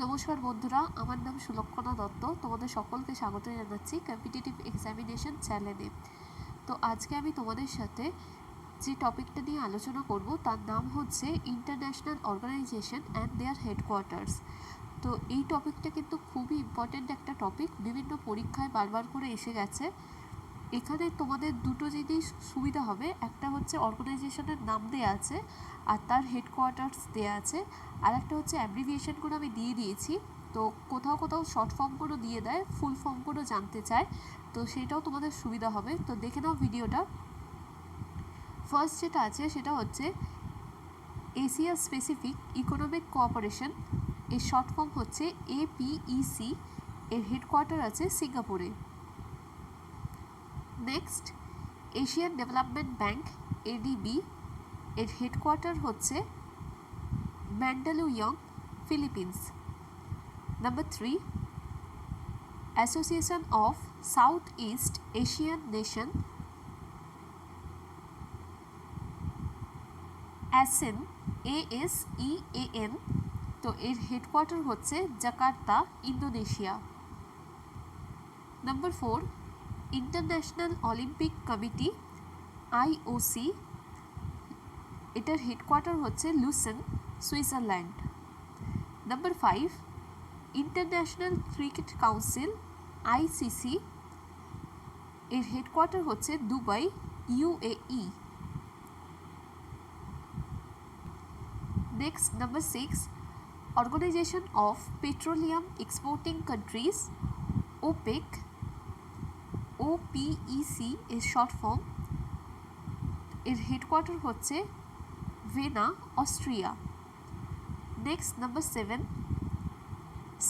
নমস্কার বন্ধুরা, আমার নাম সুলক্ষণা দত্ত। তোমাদের সকলকে স্বাগত জানাচ্ছি কম্পিটিটিভ এক্সামিনেশন চ্যানেলে। তো আজকে আমি তোমাদের সাথে যে টপিকটা নিয়ে আলোচনা করব তার নাম হচ্ছে international organisation and their headquarters. তো এই টপিকটা কিন্তু খুবই ইম্পর্ট্যান্ট একটা টপিক, বিভিন্ন পরীক্ষায় বারবার করে এসে গেছে। এখানে তোমাদের দুটো জিনিস সুবিধা হবে, একটা হচ্ছে অর্গানাইজেশনের নাম দেওয়া আছে আর তার হেডকোয়ার্টার্স দেওয়া আছে, আর একটা হচ্ছে অ্যাব্রিভিয়েশনগুলো আমি দিয়ে দিয়েছি। তো কোথাও কোথাও শর্ট ফর্মগুলো দিয়ে দেয়, ফুল ফর্মগুলো জানতে চায়, তো সেটাও তোমাদের সুবিধা হবে। তো দেখে নাও ভিডিওটা। ফার্স্ট যেটা আছে সেটা হচ্ছে এশিয়া স্পেসিফিক ইকোনমিক কোঅপারেশন, এর শর্ট ফর্ম হচ্ছে APEC, এর হেডকোয়ার্টার আছে সিঙ্গাপুরে। Next, Asian development bank ADB, এর হেডকোয়ার্টার হচ্ছে Mandaluyong, Philippines. Number 3, association of South East Asian nation ASEAN, ASEAN, তো এর হেডকোয়ার্টার হচ্ছে Jakarta, Indonesia. Number 4, international Olympic committee IOC, এটার হেডকোয়ার্টার হচ্ছে Lausanne, Switzerland. Number 5, international cricket council ICC, এর headquarter হচ্ছে Dubai, UAE। Next, number 6, organisation of petroleum exporting countries OPEC, OPEC এর short form, এর headquarter হচ্ছে vena, Austria. Next, number 7,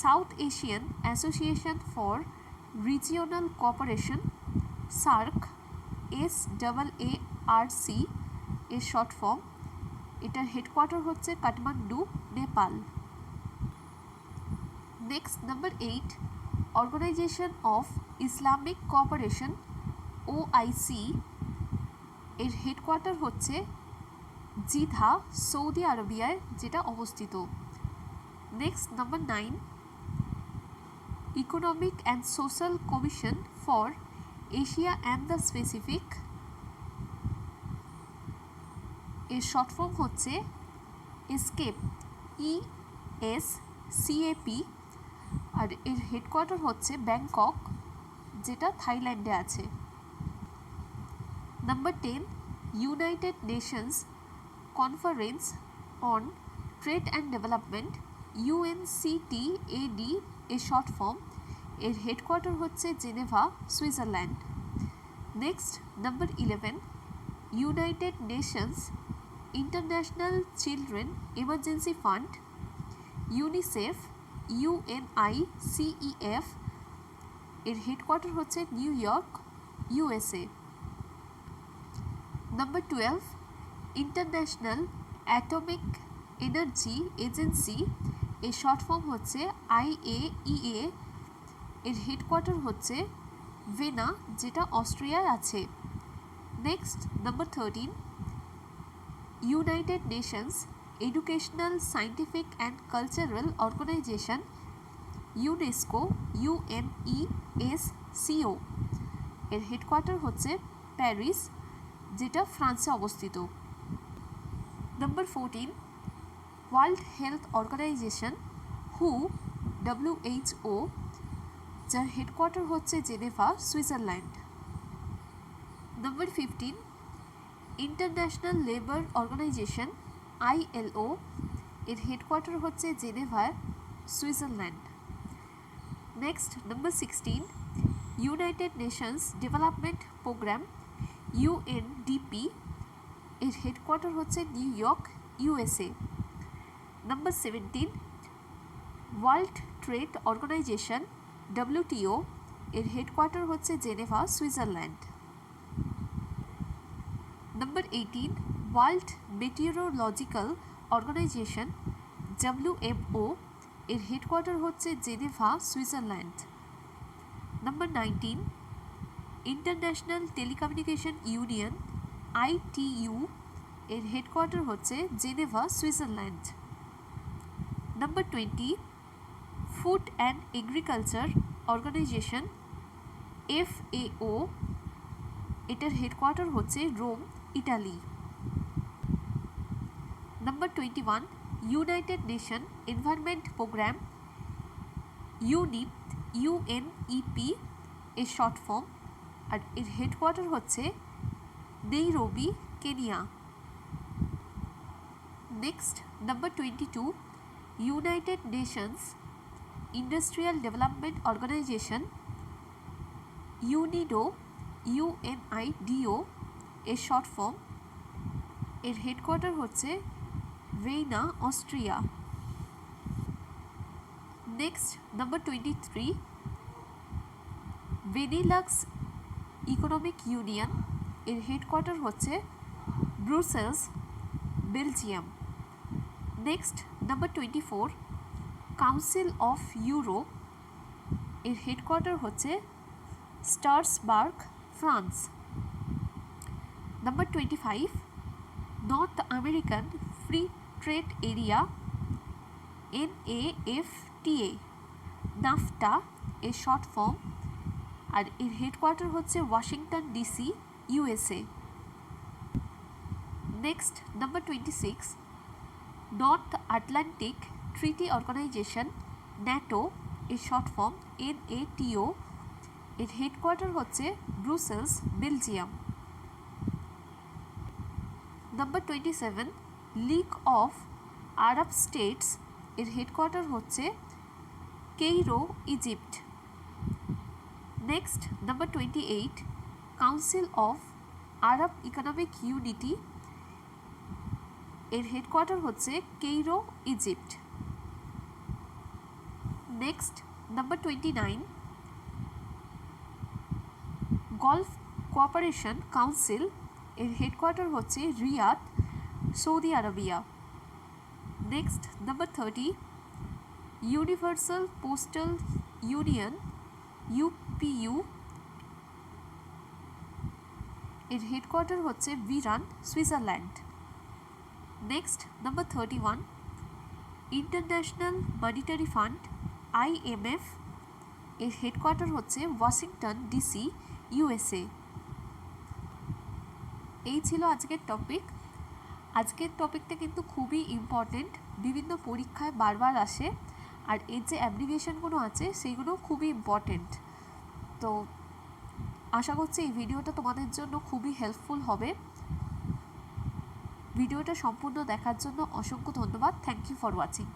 south Asian association for regional cooperation SAARC, SAARC এর short form, এটার headquarter হচ্ছে Kathmandu, Nepal. Next, number 8, organisation of Islamic cooperation OIC, এর headquarter হচ্ছে জিদা, Saudi আরবিয়ায় যেটা অবস্থিত। Next, number 9, economic and social commission for Asia and the specific, এর short form হচ্ছে escape, ESCAP, আর এর হেডকোয়ার্টার হচ্ছে ব্যাংকক, যেটা থাইল্যান্ডে আছে। Number 10, United Nations Conference on Trade and Development UNCTAD, এর শর্ট ফর্ম, এর হেডকোয়ার্টার হচ্ছে Geneva, Switzerland. Next, number 11, United Nations International Children Emergency Fund UNICEF, UNICEF, এর হেডকোয়ার্টার হচ্ছে New York, USA। Number 12, International Atomic Energy Agency, এর short form হচ্ছে IAEA, এর headquarter হচ্ছে Vienna, যেটা অস্ট্রিয়ায় আছে। Next, number 13, United Nations Educational Scientific and Cultural Organisation UNESCO, UNESCO, এর হেডকোয়ার্টার হচ্ছে প্যারিস, যেটা ফ্রান্সে অবস্থিত। Number 14, World Health Organisation WHO, যার হেডকোয়ার্টার হচ্ছে Geneva, Switzerland. Number 15, International Labour Organisation ILO, এর হেডকোয়ার্টার হচ্ছে Geneva, Switzerland. Next, number 16, United Nations Development Programme UNDP, এর হেডকোয়ার্টার হচ্ছে New York, USA। Number 17, World Trade Organisation WTO, এর headquarter হচ্ছে Geneva, Switzerland. Number 18, World Meteorological Organisation WMO, এর headquarter হচ্ছে Geneva, Switzerland. Number 19, International Telecommunication Union ITU, এর headquarter হচ্ছে Geneva, Switzerland. Number 20, food and agriculture organisation FAO, এটার headquarter হচ্ছে Rome, Italy. Number 21, United Nation environment programme UNEP এর short form, আর এর headquarter হচ্ছে Nairobi, Kenya. Next number 22, United Nations industrial development organisation UNIDO এর short form, এর headquarter হচ্ছে Vienna, Austria. Next number 23, Benelux economic union, এর headquarter হচ্ছে Brussels, Belgium. Next number 24, council of Europe, এর headquarter হচ্ছে Strasberg, France. Number 25, North American free trade area NAFTA, NAFTA এর short form, আর এর headquarter হচ্ছে Washington DC, USA। Next number 26, North Atlantic treaty organisation NATO এর short form NATO, এর headquarter হচ্ছে Brussels, Belgium. Number 27, league of Arab states, এর headquarter হচ্ছে Cairo, Egypt. Next number 28, council of Arab economic unity, এর headquarter হচ্ছে Cairo, Egypt. Next number 29, Gulf cooperation council, এর headquarter হচ্ছে Riyadh, Saudi Arabia. Next number 30, universal postal union UPU, এর headquarter হচ্ছে ভিরান, Switzerland. Next number 31, international monetary fund IMF, এর headquarter হচ্ছে Washington DC, USA। এই ছিল আজকের টপিক। আজকের টপিকটা কিন্তু খুবই ইম্পর্টেন্ট, বিভিন্ন পরীক্ষায় বারবার আসে, আর এর যে অ্যাব্রিভিয়েশনগুলো আছে সেইগুলো খুবই ইম্পর্টেন্ট। তো আশা করছি এই ভিডিওটা তোমাদের জন্য খুবই হেল্পফুল হবে। ভিডিওটা সম্পূর্ণ দেখার জন্য অসংখ্য ধন্যবাদ। Thank you for watching.